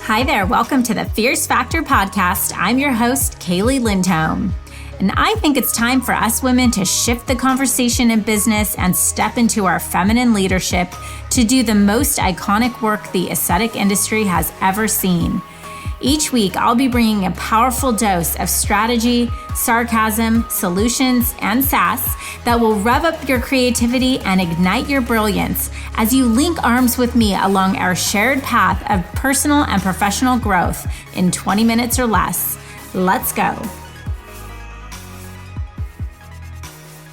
Hi there, welcome to the Fierce Factor podcast. I'm your host, Kaylee Lindholm. And I think it's time for us women to shift the conversation in business and step into our feminine leadership to do the most iconic work the aesthetic industry has ever seen. Each week, I'll be bringing a powerful dose of strategy, sarcasm, solutions, and sass that will rev up your creativity and ignite your brilliance as you link arms with me along our shared path of personal and professional growth in 20 minutes or less. Let's go.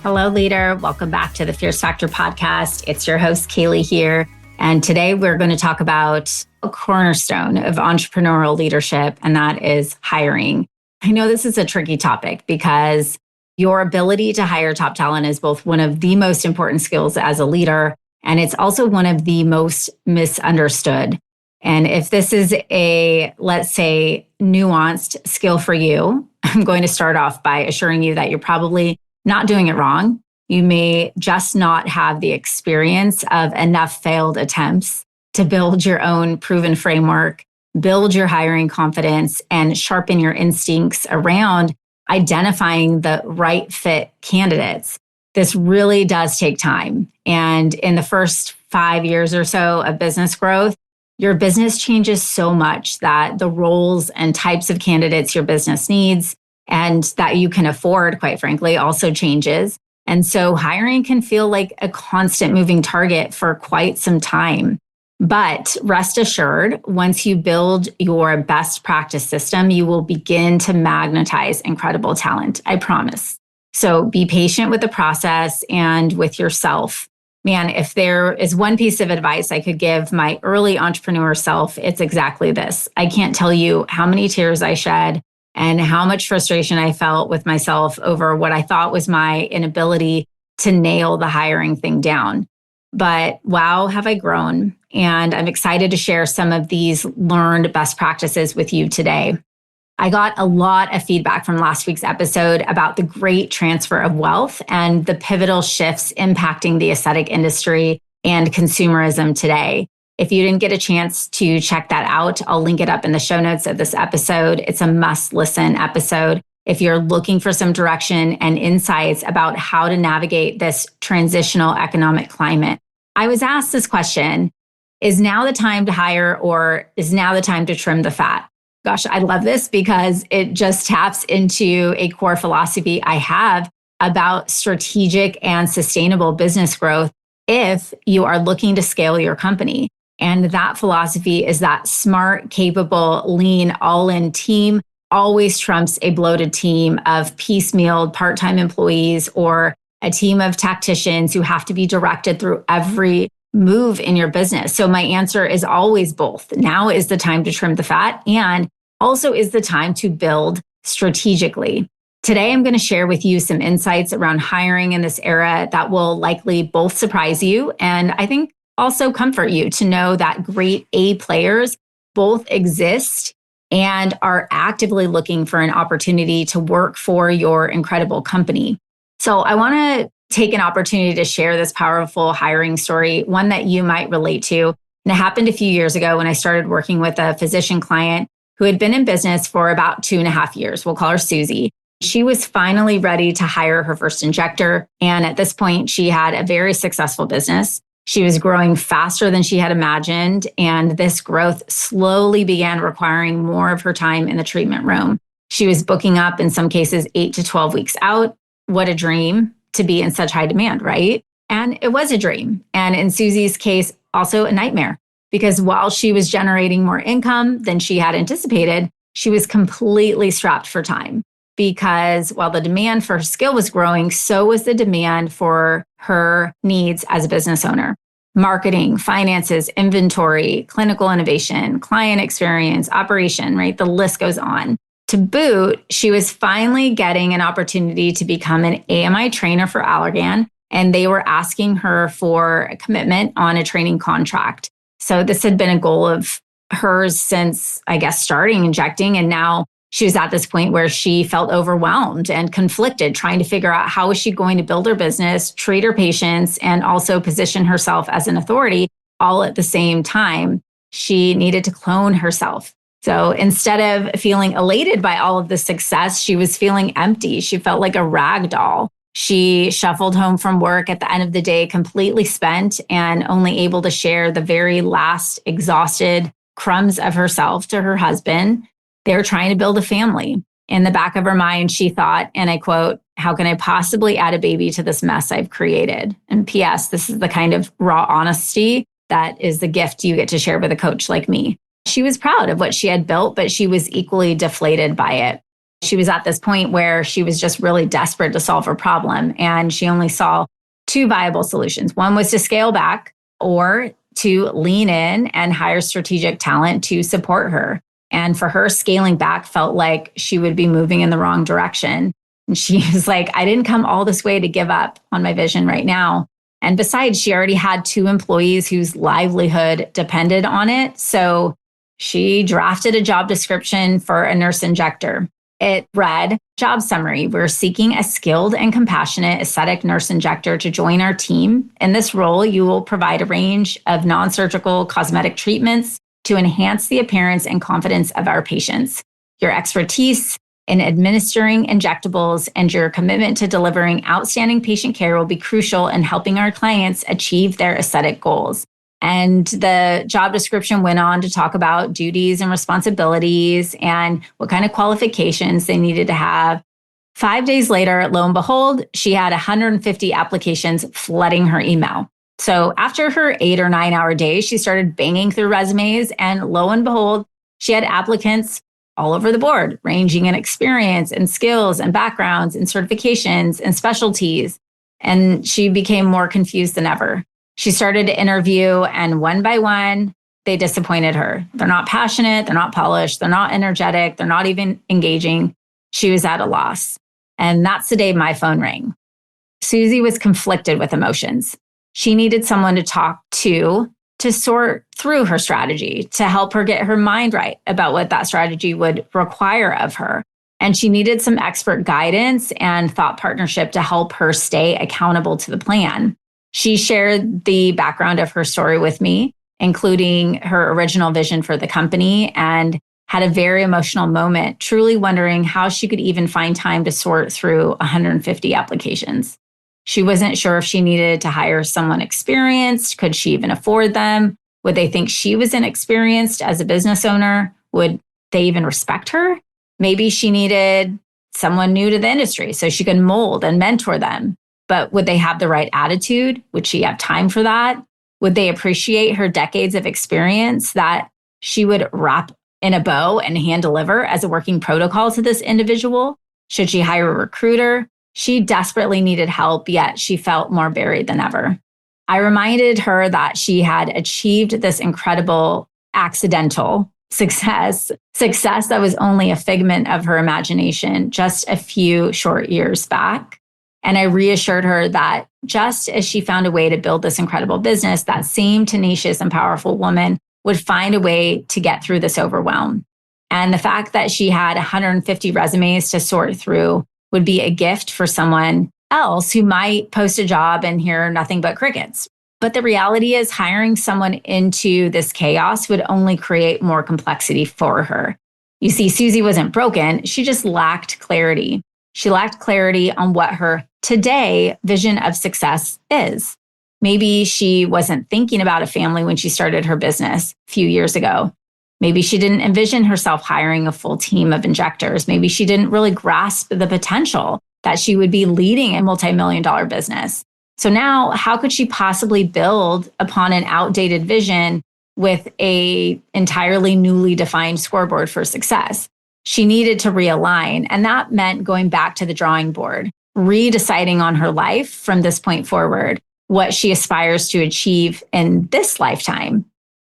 Hello, leader. Welcome back to the Fierce Factor podcast. It's your host, Kaylee here. And today we're going to talk about a cornerstone of entrepreneurial leadership, and that is hiring. I know this is a tricky topic because your ability to hire top talent is both one of the most important skills as a leader, and it's also one of the most misunderstood. And if this is a, let's say, nuanced skill for you, I'm going to start off by assuring you that you're probably not doing it wrong. You may just not have the experience of enough failed attempts to build your own proven framework, build your hiring confidence, and sharpen your instincts around identifying the right fit candidates. This really does take time. And in the first 5 years or so of business growth, your business changes so much that the roles and types of candidates your business needs and that you can afford, quite frankly, also changes. And so hiring can feel like a constant moving target for quite some time. But rest assured, once you build your best practice system, you will begin to magnetize incredible talent, I promise. So be patient with the process and with yourself. Man, if there is one piece of advice I could give my early entrepreneur self, it's exactly this. I can't tell you how many tears I shed and how much frustration I felt with myself over what I thought was my inability to nail the hiring thing down. But wow, have I grown. And I'm excited to share some of these learned best practices with you today. I got a lot of feedback from last week's episode about the great transfer of wealth and the pivotal shifts impacting the aesthetic industry and consumerism today. If you didn't get a chance to check that out, I'll link it up in the show notes of this episode. It's a must-listen episode if you're looking for some direction and insights about how to navigate this transitional economic climate. I was asked this question, is now the time to hire or is now the time to trim the fat? Gosh, I love this because it just taps into a core philosophy I have about strategic and sustainable business growth if you are looking to scale your company. And that philosophy is that smart, capable, lean, all-in team always trumps a bloated team of piecemealed part-time employees or a team of tacticians who have to be directed through every move in your business. So my answer is always both. Now is the time to trim the fat and also is the time to build strategically. Today, I'm going to share with you some insights around hiring in this era that will likely both surprise you and I think also comfort you to know that great A players both exist and are actively looking for an opportunity to work for your incredible company. So I want to take an opportunity to share this powerful hiring story, one that you might relate to. And it happened a few years ago when I started working with a physician client who had been in business for about 2.5 years. We'll call her Susie. She was finally ready to hire her first injector. And at this point, she had a very successful business. She was growing faster than she had imagined, and this growth slowly began requiring more of her time in the treatment room. She was booking up, in some cases, 8 to 12 weeks out. What a dream to be in such high demand, right? And it was a dream. And in Susie's case, also a nightmare, because while she was generating more income than she had anticipated, she was completely strapped for time. Because while the demand for her skill was growing, so was the demand for her needs as a business owner. Marketing, finances, inventory, clinical innovation, client experience, operation, right? The list goes on. To boot, she was finally getting an opportunity to become an AMI trainer for Allergan, and they were asking her for a commitment on a training contract. So this had been a goal of hers since, I guess, starting injecting, and now she was at this point where she felt overwhelmed and conflicted, trying to figure out how is she going to build her business, treat her patients, and also position herself as an authority all at the same time. She needed to clone herself. So instead of feeling elated by all of the success, she was feeling empty. She felt like a rag doll. She shuffled home from work at the end of the day, completely spent and only able to share the very last exhausted crumbs of herself to her husband. They were trying to build a family. In the back of her mind, she thought, and I quote, "How can I possibly add a baby to this mess I've created?" And P.S., this is the kind of raw honesty that is the gift you get to share with a coach like me. She was proud of what she had built, but she was equally deflated by it. She was at this point where she was just really desperate to solve her problem. And she only saw two viable solutions. One was to scale back or to lean in and hire strategic talent to support her. And for her, scaling back felt like she would be moving in the wrong direction. And she was like, I didn't come all this way to give up on my vision right now. And besides, she already had two employees whose livelihood depended on it. So she drafted a job description for a nurse injector. It read, job summary, we're seeking a skilled and compassionate aesthetic nurse injector to join our team. In this role, you will provide a range of non-surgical cosmetic treatments to enhance the appearance and confidence of our patients. Your expertise in administering injectables and your commitment to delivering outstanding patient care will be crucial in helping our clients achieve their aesthetic goals. And the job description went on to talk about duties and responsibilities and what kind of qualifications they needed to have. 5 days later, lo and behold, she had 150 applications flooding her email. So after her 8 or 9 hour day, she started banging through resumes, and lo and behold, she had applicants all over the board, ranging in experience and skills and backgrounds and certifications and specialties. And she became more confused than ever. She started to interview, and one by one, they disappointed her. They're not passionate. They're not polished. They're not energetic. They're not even engaging. She was at a loss. And that's the day my phone rang. Susie was conflicted with emotions. She needed someone to talk to sort through her strategy, to help her get her mind right about what that strategy would require of her. And she needed some expert guidance and thought partnership to help her stay accountable to the plan. She shared the background of her story with me, including her original vision for the company, and had a very emotional moment, truly wondering how she could even find time to sort through 150 applications. She wasn't sure if she needed to hire someone experienced. Could she even afford them? Would they think she was inexperienced as a business owner? Would they even respect her? Maybe she needed someone new to the industry so she could mold and mentor them. But would they have the right attitude? Would she have time for that? Would they appreciate her decades of experience that she would wrap in a bow and hand deliver as a working protocol to this individual? Should she hire a recruiter? She desperately needed help, yet she felt more buried than ever. I reminded her that she had achieved this incredible accidental success that was only a figment of her imagination just a few short years back. And I reassured her that just as she found a way to build this incredible business, that same tenacious and powerful woman would find a way to get through this overwhelm. And the fact that she had 150 resumes to sort through would be a gift for someone else who might post a job and hear nothing but crickets. But the reality is, hiring someone into this chaos would only create more complexity for her. You see, Susie wasn't broken. She just lacked clarity. She lacked clarity on what her today vision of success is. Maybe she wasn't thinking about a family when she started her business a few years ago. Maybe she didn't envision herself hiring a full team of injectors. Maybe she didn't really grasp the potential that she would be leading a multi-million-dollar business. So now, how could she possibly build upon an outdated vision with a entirely newly defined scoreboard for success? She needed to realign, and that meant going back to the drawing board, redeciding on her life from this point forward, what she aspires to achieve in this lifetime.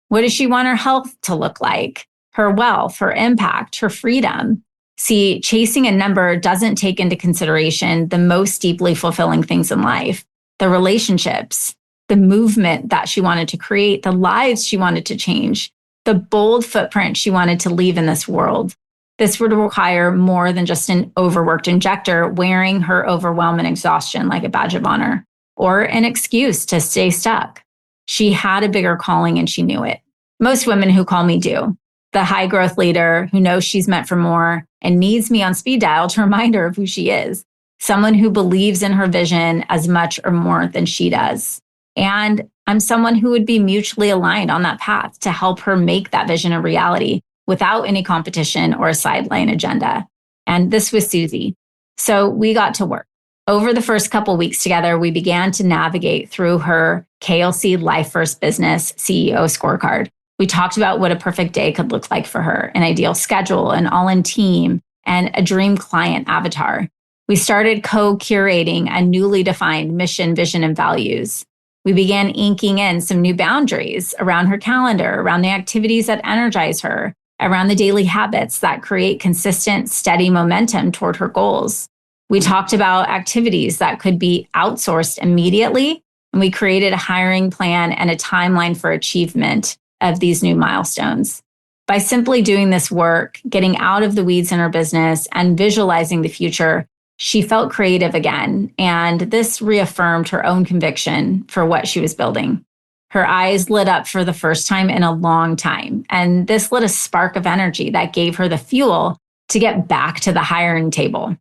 What does she want her health to look like? Her wealth, her impact, her freedom. See, chasing a number doesn't take into consideration the most deeply fulfilling things in life, the relationships, the movement that she wanted to create, the lives she wanted to change, the bold footprint she wanted to leave in this world. This would require more than just an overworked injector wearing her overwhelm and exhaustion like a badge of honor, or an excuse to stay stuck. She had a bigger calling and she knew it. Most women who call me do. the high growth leader who knows she's meant for more and needs me on speed dial to remind her of who she is. Someone who believes in her vision as much or more than she does. And I'm someone who would be mutually aligned on that path to help her make that vision a reality without any competition or a sideline agenda. And this was Susie. So we got to work. Over the first couple weeks together, we began to navigate through her KLC Life First Business CEO scorecard. We talked about what a perfect day could look like for her, an ideal schedule, an all-in team, and a dream client avatar. We started co-curating a newly defined mission, vision, and values. We began inking in some new boundaries around her calendar, around the activities that energize her, around the daily habits that create consistent, steady momentum toward her goals. We talked about activities that could be outsourced immediately, and we created a hiring plan and a timeline for achievement of these new milestones. By simply doing this work, getting out of the weeds in her business and visualizing the future, she felt creative again, and this reaffirmed her own conviction for what she was building. Her eyes lit up for the first time in a long time, and this lit a spark of energy that gave her the fuel to get back to the hiring table.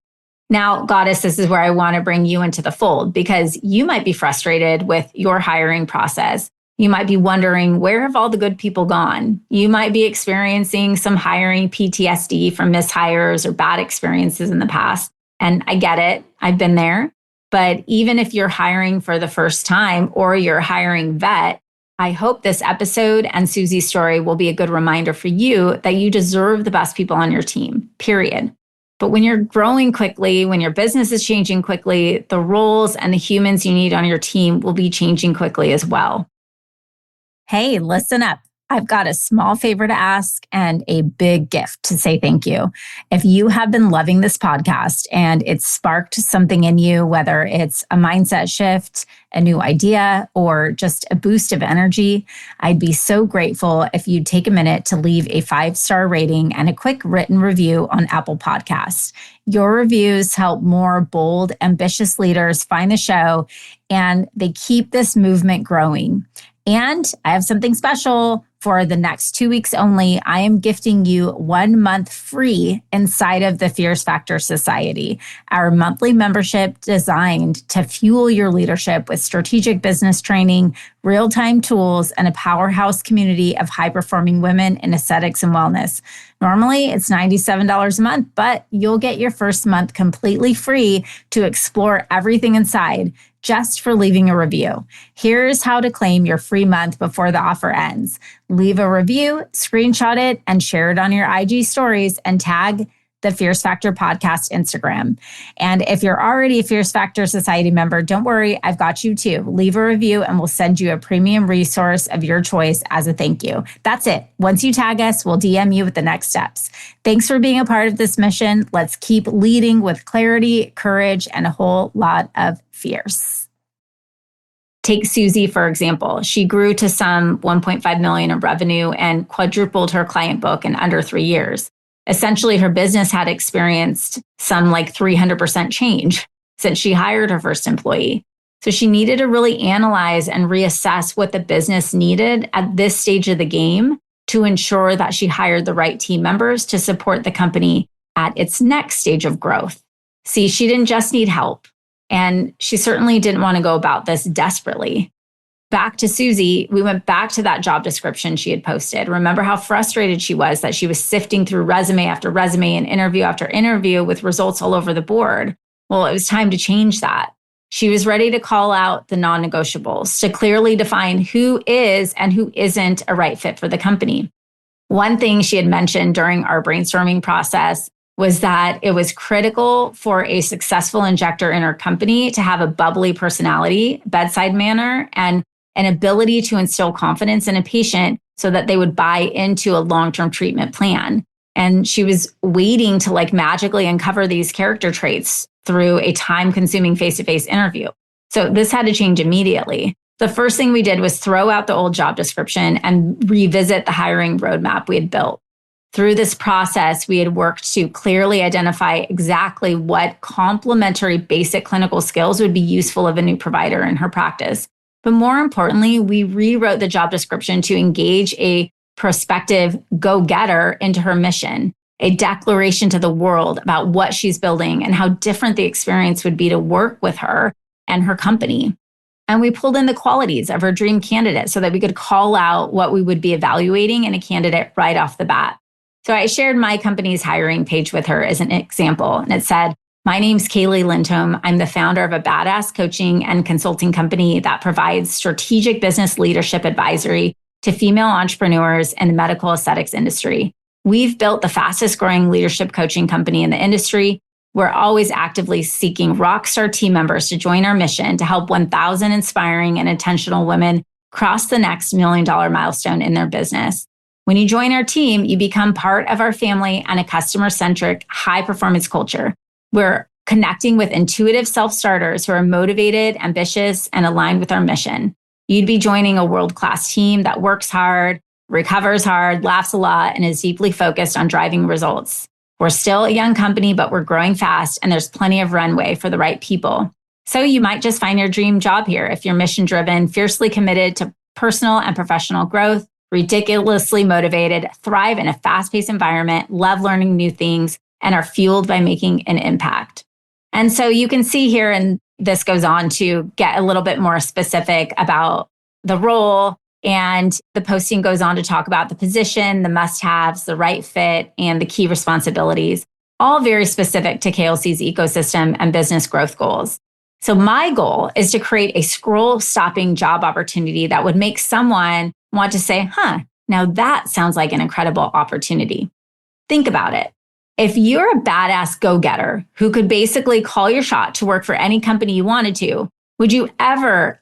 Now, Goddess, this is where I want to bring you into the fold because you might be frustrated with your hiring process. You might be wondering, where have all the good people gone? You might be experiencing some hiring PTSD from mishires or bad experiences in the past. And I get it. I've been there. But even if you're hiring for the first time or you're a hiring vet, I hope this episode and Susie's story will be a good reminder for you that you deserve the best people on your team, period. But when you're growing quickly, when your business is changing quickly, the roles and the humans you need on your team will be changing quickly as well. Hey, listen up. I've got a small favor to ask and a big gift to say thank you. If you have been loving this podcast and it's sparked something in you, whether it's a mindset shift, a new idea, or just a boost of energy, I'd be so grateful if you'd take a minute to leave a 5-star rating and a quick written review on Apple Podcasts. Your reviews help more bold, ambitious leaders find the show, and they keep this movement growing. And I have something special. For the next 2 weeks only, I am gifting you 1 month free inside of the Fierce Factor Society, our monthly membership designed to fuel your leadership with strategic business training, real-time tools, and a powerhouse community of high-performing women in aesthetics and wellness. Normally, it's $97 a month, but you'll get your first month completely free to explore everything inside just for leaving a review. Here's how to claim your free month before the offer ends. Leave a review, screenshot it, and share it on your IG stories and tag the Fierce Factor Podcast Instagram. And if you're already a Fierce Factor Society member, don't worry, I've got you too. Leave a review and we'll send you a premium resource of your choice as a thank you. That's it. Once you tag us, we'll DM you with the next steps. Thanks for being a part of this mission. Let's keep leading with clarity, courage, and a whole lot of fierce. Take Susie, for example. She grew to some 1.5 million in revenue and quadrupled her client book in under 3 years. Essentially, her business had experienced some 300% change since she hired her first employee. So she needed to really analyze and reassess what the business needed at this stage of the game to ensure that she hired the right team members to support the company at its next stage of growth. See, she didn't just need help. And she certainly didn't want to go about this desperately. Back to Susie, we went back to that job description she had posted. Remember how frustrated she was that she was sifting through resume after resume and interview after interview with results all over the board. Well, it was time to change that. She was ready to call out the non-negotiables, to clearly define who is and who isn't a right fit for the company. One thing she had mentioned during our brainstorming process was that it was critical for a successful injector in her company to have a bubbly personality, bedside manner, and an ability to instill confidence in a patient so that they would buy into a long-term treatment plan. And she was waiting to magically uncover these character traits through a time-consuming face-to-face interview. So this had to change immediately. The first thing we did was throw out the old job description and revisit the hiring roadmap we had built. Through this process, we had worked to clearly identify exactly what complementary basic clinical skills would be useful of a new provider in her practice. But more importantly, we rewrote the job description to engage a prospective go-getter into her mission, a declaration to the world about what she's building and how different the experience would be to work with her and her company. And we pulled in the qualities of her dream candidate so that we could call out what we would be evaluating in a candidate right off the bat. So I shared my company's hiring page with her as an example, and it said, "My name's Kaylee Lindholm. I'm the founder of a badass coaching and consulting company that provides strategic business leadership advisory to female entrepreneurs in the medical aesthetics industry. We've built the fastest growing leadership coaching company in the industry. We're always actively seeking rockstar team members to join our mission to help 1,000 inspiring and intentional women cross the next $1 million milestone in their business. When you join our team, you become part of our family and a customer-centric, high-performance culture. We're connecting with intuitive self-starters who are motivated, ambitious, and aligned with our mission. You'd be joining a world-class team that works hard, recovers hard, laughs a lot, and is deeply focused on driving results. We're still a young company, but we're growing fast, and there's plenty of runway for the right people. So you might just find your dream job here if you're mission-driven, fiercely committed to personal and professional growth, ridiculously motivated, thrive in a fast-paced environment, love learning new things, and are fueled by making an impact." And so you can see here, and this goes on to get a little bit more specific about the role. And the posting goes on to talk about the position, the must-haves, the right fit, and the key responsibilities, all very specific to KLC's ecosystem and business growth goals. So my goal is to create a scroll-stopping job opportunity that would make someone want to say, now that sounds like an incredible opportunity. Think about it. If you're a badass go-getter who could basically call your shot to work for any company you wanted to, would you ever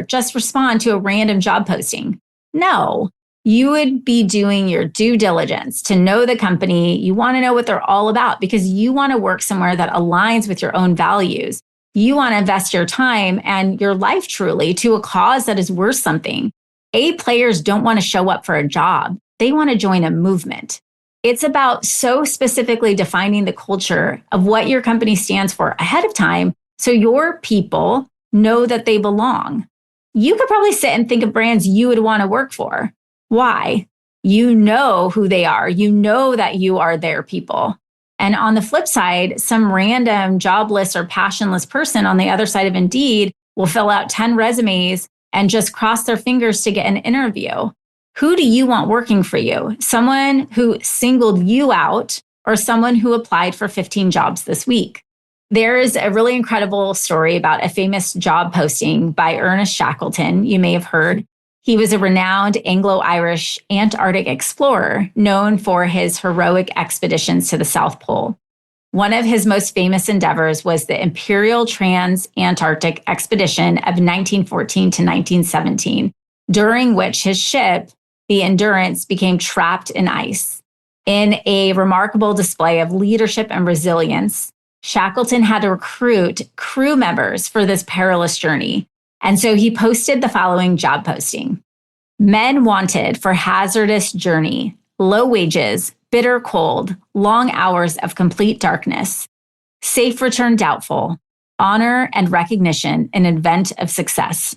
just respond to a random job posting? No. You would be doing your due diligence to know the company. You want to know what they're all about because you want to work somewhere that aligns with your own values. You want to invest your time and your life truly to a cause that is worth something. A players don't want to show up for a job. They want to join a movement. It's about so specifically defining the culture of what your company stands for ahead of time so your people know that they belong. You could probably sit and think of brands you would want to work for. Why? You know who they are. You know that you are their people. And on the flip side, some random jobless or passionless person on the other side of Indeed will fill out 10 resumes and just cross their fingers to get an interview. Who do you want working for you? Someone who singled you out or someone who applied for 15 jobs this week? There is a really incredible story about a famous job posting by Ernest Shackleton. You may have heard. He was a renowned Anglo-Irish Antarctic explorer known for his heroic expeditions to the South Pole. One of his most famous endeavors was the Imperial Trans-Antarctic Expedition of 1914 to 1917, during which his ship, the Endurance, became trapped in ice. In a remarkable display of leadership and resilience, Shackleton had to recruit crew members for this perilous journey. And so he posted the following job posting: "Men wanted for hazardous journey, low wages, bitter cold, long hours of complete darkness, safe return doubtful, honor and recognition in event of success."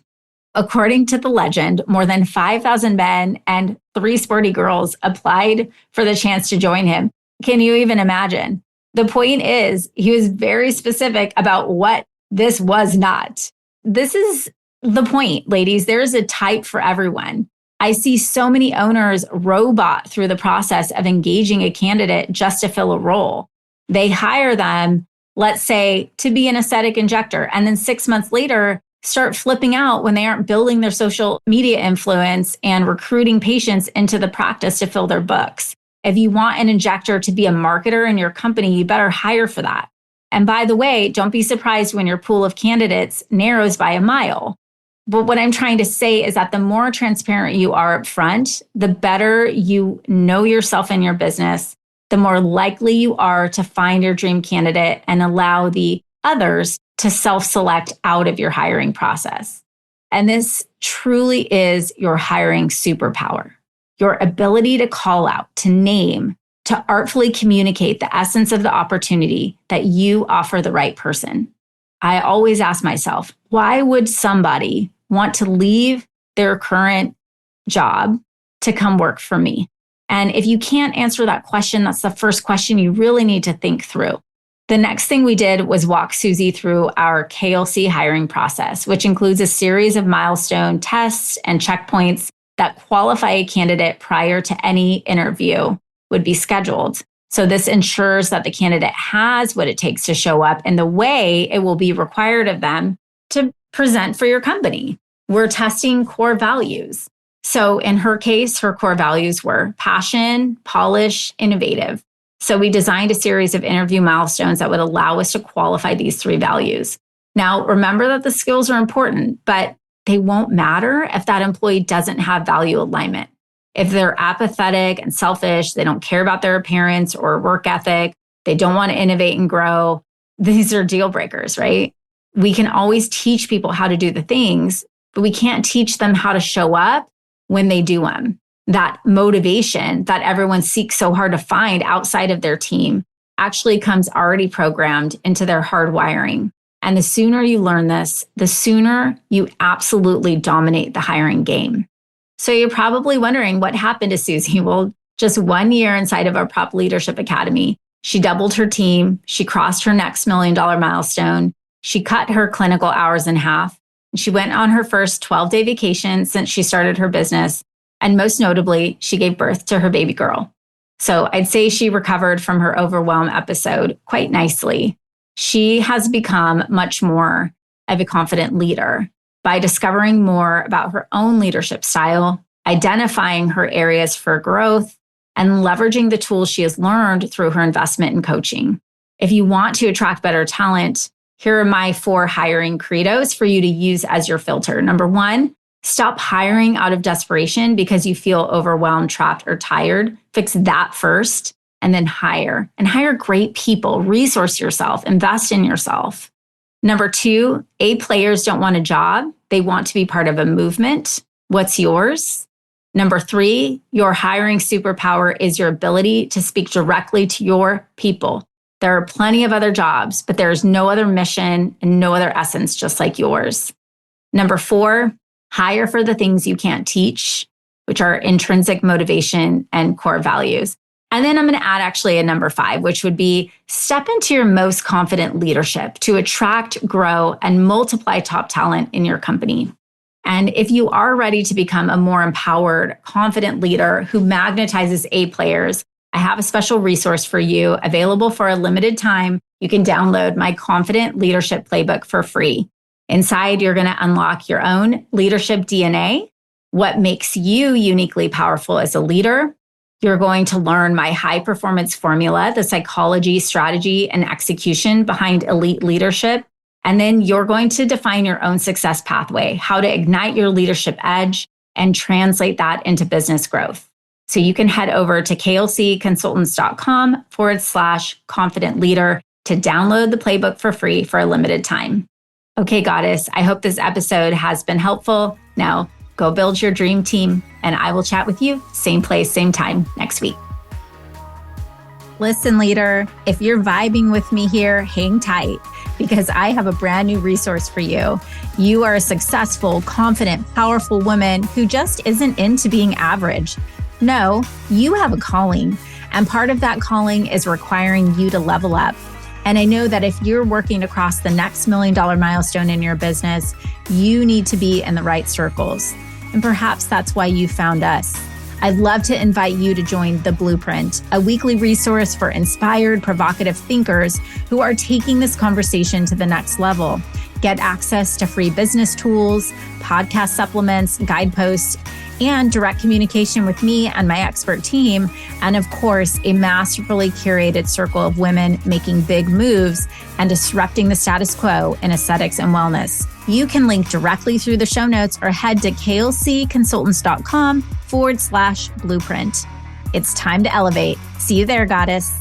According to the legend, more than 5,000 men and 3 sporty girls applied for the chance to join him. Can you even imagine? The point is, he was very specific about what this was not. This is the point, ladies. There is a type for everyone. I see so many owners robot through the process of engaging a candidate just to fill a role. They hire them, let's say, to be an aesthetic injector, and then 6 months later, start flipping out when they aren't building their social media influence and recruiting patients into the practice to fill their books. If you want an injector to be a marketer in your company, you better hire for that. And by the way, don't be surprised when your pool of candidates narrows by a mile. But what I'm trying to say is that the more transparent you are up front, the better you know yourself and your business, the more likely you are to find your dream candidate and allow the others to self-select out of your hiring process. And this truly is your hiring superpower, your ability to call out, to name, to artfully communicate the essence of the opportunity that you offer the right person. I always ask myself, why would somebody want to leave their current job to come work for me? And if you can't answer that question, that's the first question you really need to think through. The next thing we did was walk Susie through our KLC hiring process, which includes a series of milestone tests and checkpoints that qualify a candidate prior to any interview would be scheduled. So this ensures that the candidate has what it takes to show up in the way it will be required of them to present for your company. We're testing core values. So in her case, her core values were passion, polish, innovative. So we designed a series of interview milestones that would allow us to qualify these 3 values. Now, remember that the skills are important, but they won't matter if that employee doesn't have value alignment. If they're apathetic and selfish, they don't care about their appearance or work ethic, they don't want to innovate and grow, these are deal breakers, right? We can always teach people how to do the things, but we can't teach them how to show up when they do them. That motivation that everyone seeks so hard to find outside of their team actually comes already programmed into their hardwiring. And the sooner you learn this, the sooner you absolutely dominate the hiring game. So you're probably wondering what happened to Susie. Well, just 1 year inside of our Prop Leadership Academy, she doubled her team. She crossed her next $1 million milestone. She cut her clinical hours in half. She went on her first 12-day vacation since she started her business. And most notably, she gave birth to her baby girl. So I'd say she recovered from her overwhelm episode quite nicely. She has become much more of a confident leader by discovering more about her own leadership style, identifying her areas for growth, and leveraging the tools she has learned through her investment in coaching. If you want to attract better talent, here are my 4 hiring credos for you to use as your filter. Number 1, stop hiring out of desperation because you feel overwhelmed, trapped, or tired. Fix that first, and then hire. And hire great people. Resource yourself. Invest in yourself. Number 2, A players don't want a job. They want to be part of a movement. What's yours? Number 3, your hiring superpower is your ability to speak directly to your people. There are plenty of other jobs, but there's no other mission and no other essence just like yours. Number 4, hire for the things you can't teach, which are intrinsic motivation and core values. And then I'm going to add actually a number 5, which would be step into your most confident leadership to attract, grow, and multiply top talent in your company. And if you are ready to become a more empowered, confident leader who magnetizes A players, I have a special resource for you available for a limited time. You can download my Confident Leadership Playbook for free. Inside, you're going to unlock your own leadership DNA, what makes you uniquely powerful as a leader. You're going to learn my high performance formula, the psychology, strategy, and execution behind elite leadership. And then you're going to define your own success pathway, how to ignite your leadership edge and translate that into business growth. So you can head over to klcconsultants.com/confident leader to download the playbook for free for a limited time. Okay, Goddess, I hope this episode has been helpful. Now, go build your dream team, and I will chat with you same place, same time next week. Listen, leader, if you're vibing with me here, hang tight because I have a brand new resource for you. You are a successful, confident, powerful woman who just isn't into being average. No, you have a calling, and part of that calling is requiring you to level up. And I know that if you're working across the next $1 million milestone in your business, you need to be in the right circles. And perhaps that's why you found us. I'd love to invite you to join The Blueprint, a weekly resource for inspired, provocative thinkers who are taking this conversation to the next level. Get access to free business tools, podcast supplements, guideposts, and direct communication with me and my expert team. And of course, a masterfully curated circle of women making big moves and disrupting the status quo in aesthetics and wellness. You can link directly through the show notes or head to klcconsultants.com/blueprint. It's time to elevate. See you there, Goddess.